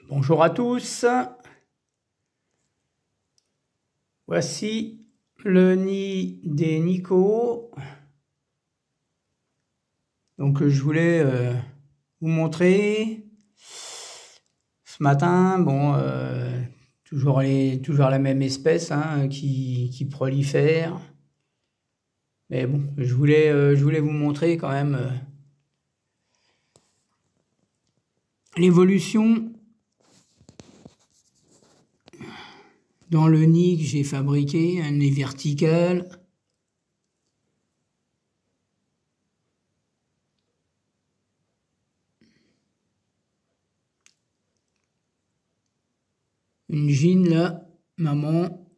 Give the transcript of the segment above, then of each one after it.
Bonjour à tous, voici le nid des Nico. Donc je voulais vous montrer ce matin, bon, toujours la même espèce hein, qui prolifère. Mais bon, je voulais vous montrer quand même l'évolution dans le nid que j'ai fabriqué, un nid vertical. Une gine là, maman.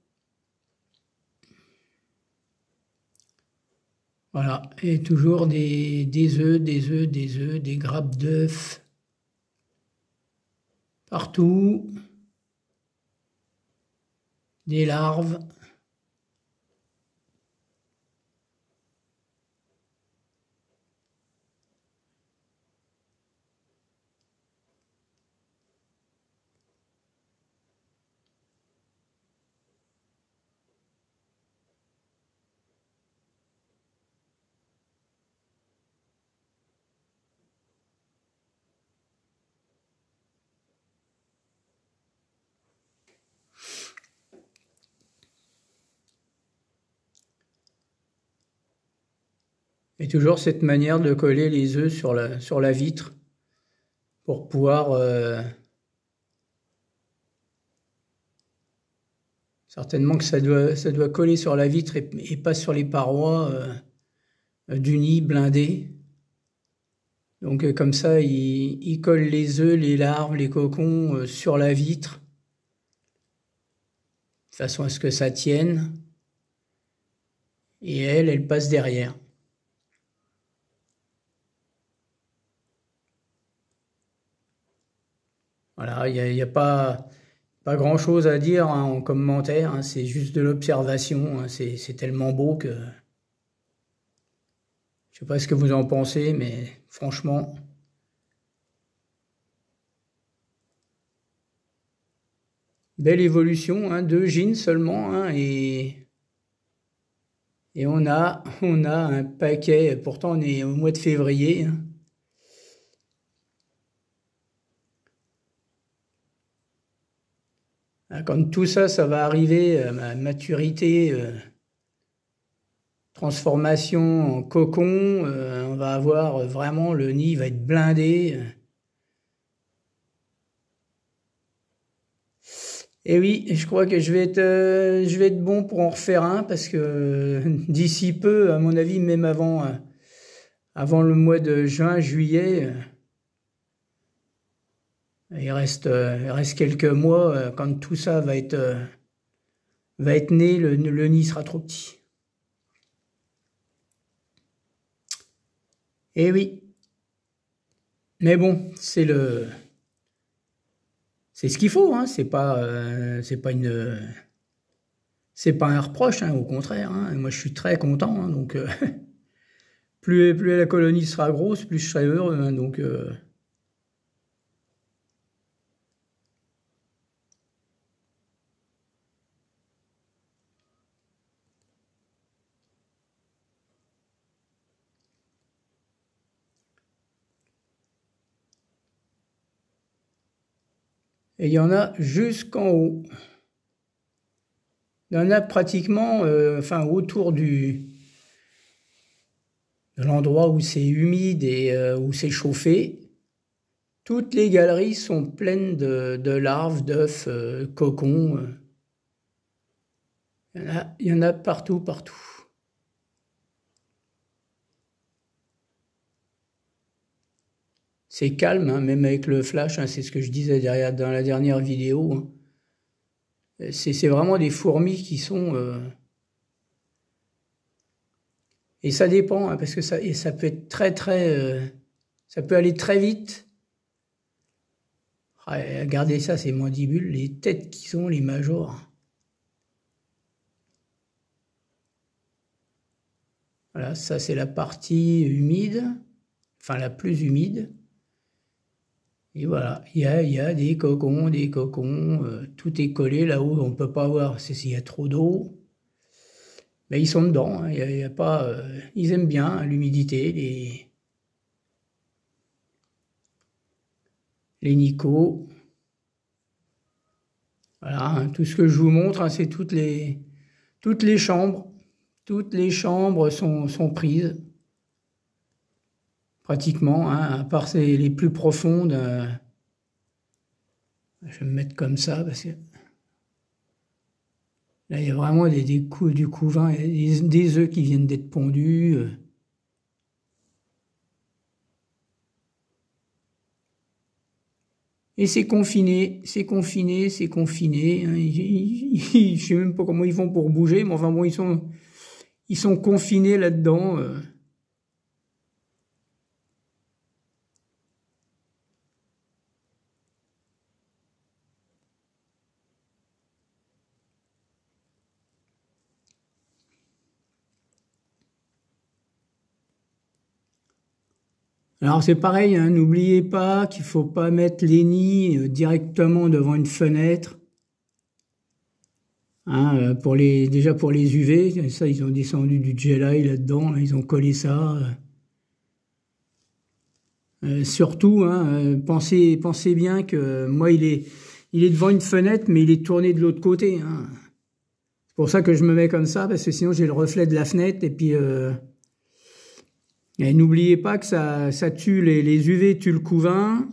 Voilà, et toujours des œufs, des grappes d'œufs partout, des larves. Et toujours cette manière de coller les œufs sur la vitre pour pouvoir certainement que ça doit coller sur la vitre et pas sur les parois du nid blindé. Donc comme ça, il colle les œufs, les larves, les cocons sur la vitre de façon à ce que ça tienne. Et elle passe derrière. Voilà, il n'y a pas grand-chose à dire hein, en commentaire, hein, c'est juste de l'observation, hein, c'est tellement beau que... Je sais pas ce que vous en pensez, mais franchement... Belle évolution, hein, 2 gines seulement, hein, et on a un paquet, pourtant on est au mois de février, hein. Quand tout ça, ça va arriver à maturité, transformation en cocon, on va avoir vraiment, le nid va être blindé. Et oui, je crois que je vais être bon pour en refaire un, parce que d'ici peu, à mon avis, même avant le mois de juin, juillet, il reste quelques mois, quand tout ça va être né, le nid sera trop petit. Et oui. Mais bon, c'est ce qu'il faut, hein. C'est pas un reproche, hein, au contraire, hein. Moi, je suis très content, hein, donc plus la colonie sera grosse, plus je serai heureux, hein, donc et il y en a jusqu'en haut. Il y en a pratiquement, enfin, autour de l'endroit où c'est humide et où c'est chauffé. Toutes les galeries sont pleines de larves, d'œufs, cocons. Il y en a partout. C'est calme, hein, même avec le flash, hein, c'est ce que je disais dans la dernière vidéo, hein. C'est vraiment des fourmis qui sont... Et ça dépend, hein, parce que ça peut être ça peut aller très vite. Regardez ça, ces mandibules, les têtes qu'ils ont, les majors. Voilà, ça c'est la partie humide, enfin la plus humide. Et voilà, il y a des cocons, tout est collé là-haut, on ne peut pas voir s'il y a trop d'eau. Mais ils sont dedans, hein, il y a pas, ils aiment bien hein, l'humidité, les nichos. Voilà, hein, tout ce que je vous montre, hein, c'est toutes les chambres. Toutes les chambres sont prises, pratiquement, hein, à part les plus profondes. Je vais me mettre comme ça, parce que là, il y a vraiment du couvain, des œufs qui viennent d'être pondus. Et c'est confiné, c'est confiné, c'est confiné. Hein. Je sais même pas comment ils font pour bouger, mais enfin bon, ils sont confinés là-dedans. Alors c'est pareil, hein, n'oubliez pas qu'il faut pas mettre les nids directement devant une fenêtre. Hein, déjà pour les UV, ça ils ont descendu du Gelai là-dedans, là, ils ont collé ça. Surtout, hein, pensez bien que moi il est devant une fenêtre, mais il est tourné de l'autre côté. Hein. C'est pour ça que je me mets comme ça, parce que sinon j'ai le reflet de la fenêtre et puis. Et n'oubliez pas que ça tue les UV, tue le couvain,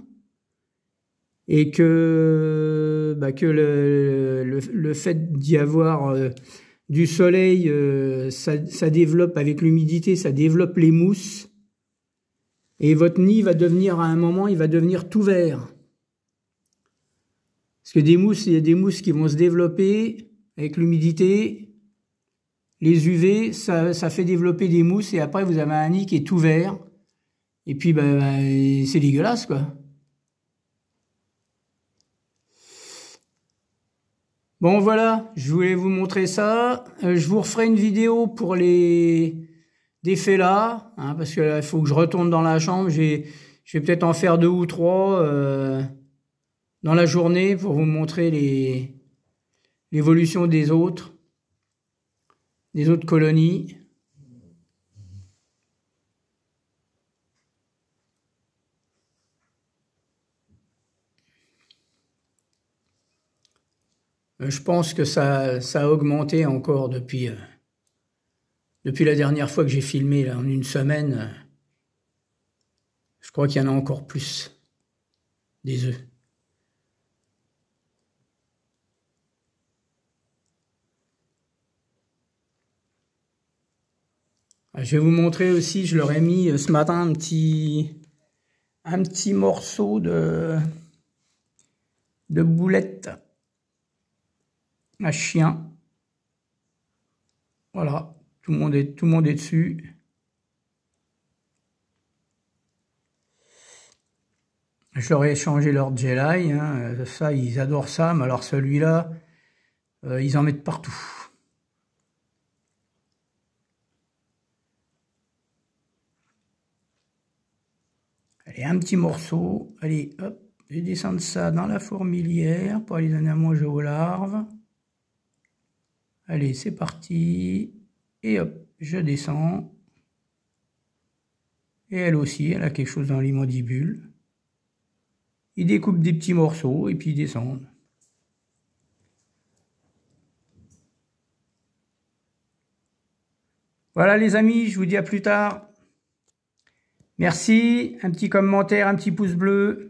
et que le fait d'y avoir du soleil, ça développe avec l'humidité, ça développe les mousses, et votre nid va devenir à un moment, il va devenir tout vert. Parce que il y a des mousses qui vont se développer avec l'humidité. Les UV, ça fait développer des mousses et après vous avez un nid qui est tout vert. Et puis c'est dégueulasse quoi. Bon voilà, je voulais vous montrer ça. Je vous referai une vidéo pour des félins, hein, parce que là il faut que je retourne dans la chambre. Je vais peut-être en faire 2 ou 3 dans la journée pour vous montrer l'évolution des autres colonies. Je pense que ça a augmenté encore depuis la dernière fois que j'ai filmé, là, en une semaine. Je crois qu'il y en a encore plus, des œufs. Je vais vous montrer aussi, je leur ai mis ce matin un petit morceau de boulette à chien. Voilà, tout le monde est dessus. Je leur ai changé leur Gelai, hein. Ça, ils adorent ça, mais alors celui-là, ils en mettent partout. Allez, un petit morceau. Allez, hop, je vais descendre ça dans la fourmilière pour aller donner à manger aux larves. Allez, c'est parti. Et hop, je descends. Et elle aussi, elle a quelque chose dans les mandibules. Ils découpent des petits morceaux et puis ils descendent. Voilà les amis, je vous dis à plus tard. Merci, un petit commentaire, un petit pouce bleu.